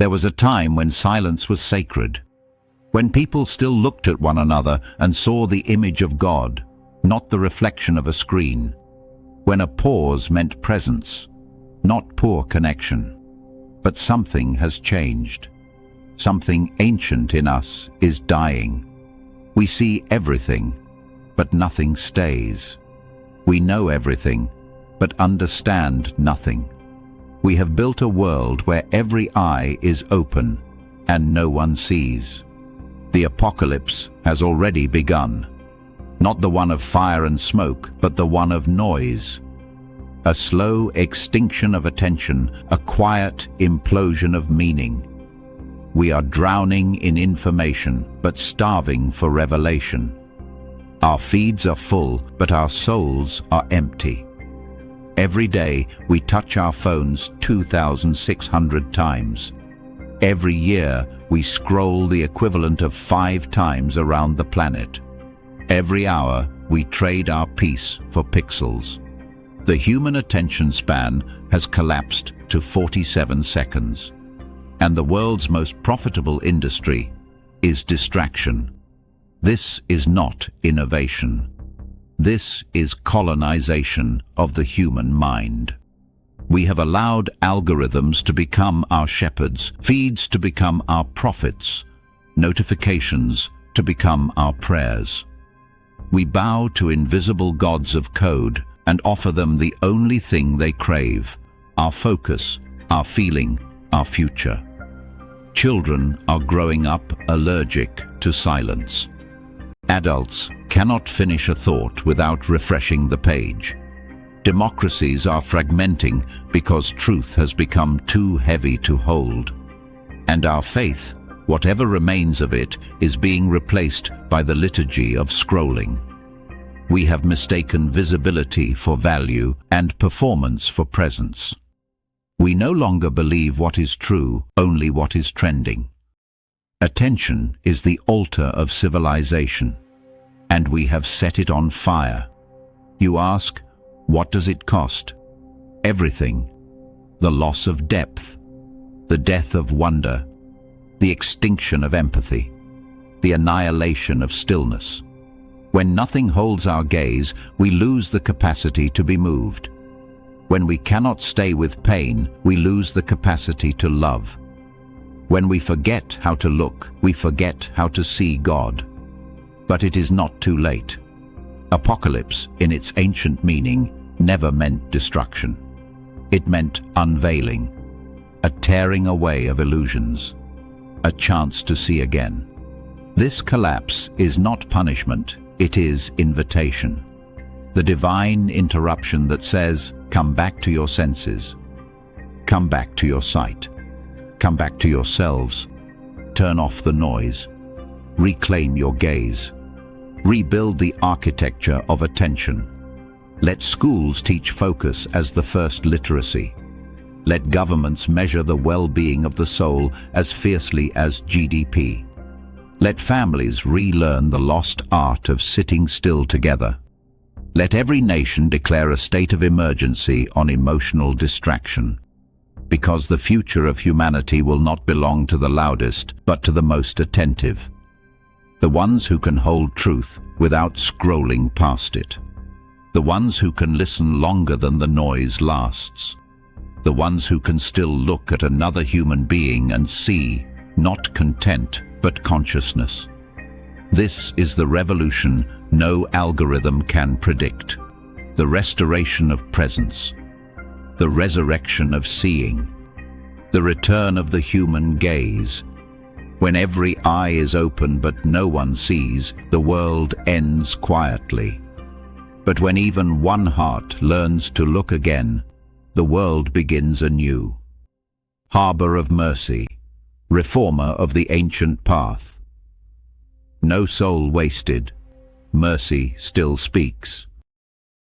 There was a time when silence was sacred, when people still looked at one another and saw the image of God, not the reflection of a screen, when a pause meant presence, not poor connection. But something has changed. Something ancient in us is dying. We see everything, but nothing stays. We know everything, but understand nothing. We have built a world where every eye is open and no one sees. The apocalypse has already begun. Not the one of fire and smoke, but the one of noise. A slow extinction of attention, a quiet implosion of meaning. We are drowning in information, but starving for revelation. Our feeds are full, but our souls are empty. Every day we touch our phones 2,600 times. Every year we scroll the equivalent of 5 times around the planet. Every hour we trade our peace for pixels. The human attention span has collapsed to 47 seconds. And the world's most profitable industry is distraction. This is not innovation. This is colonization of the human mind. We have allowed algorithms to become our shepherds, feeds to become our prophets, notifications to become our prayers. We bow to invisible gods of code and offer them the only thing they crave, our focus, our feeling, our future. Children are growing up allergic to silence. Adults cannot finish a thought without refreshing the page. Democracies are fragmenting because truth has become too heavy to hold. And our faith, whatever remains of it, is being replaced by the liturgy of scrolling. We have mistaken visibility for value and performance for presence. We no longer believe what is true, only what is trending. Attention is the altar of civilization, and we have set it on fire. You ask, what does it cost? Everything. The loss of depth, the death of wonder, the extinction of empathy, the annihilation of stillness. When nothing holds our gaze, we lose the capacity to be moved. When we cannot stay with pain, we lose the capacity to love. When we forget how to look, we forget how to see God. But it is not too late. Apocalypse, in its ancient meaning, never meant destruction. It meant unveiling, a tearing away of illusions, a chance to see again. This collapse is not punishment, it is invitation. The divine interruption that says, come back to your senses. Come back to your sight. Come back to yourselves. Turn off the noise. Reclaim your gaze. Rebuild the architecture of attention. Let schools teach focus as the first literacy. Let governments measure the well-being of the soul as fiercely as GDP. Let families relearn the lost art of sitting still together. Let every nation declare a state of emergency on emotional distraction, because the future of humanity will not belong to the loudest, but to the most attentive. The ones who can hold truth without scrolling past it. The ones who can listen longer than the noise lasts. The ones who can still look at another human being and see, not content, but consciousness. This is the revolution no algorithm can predict. The restoration of presence. The resurrection of seeing. The return of the human gaze. When every eye is open but no one sees, the world ends quietly. But when even one heart learns to look again, the world begins anew. Harbour of mercy, reformer of the ancient path. No soul wasted, mercy still speaks.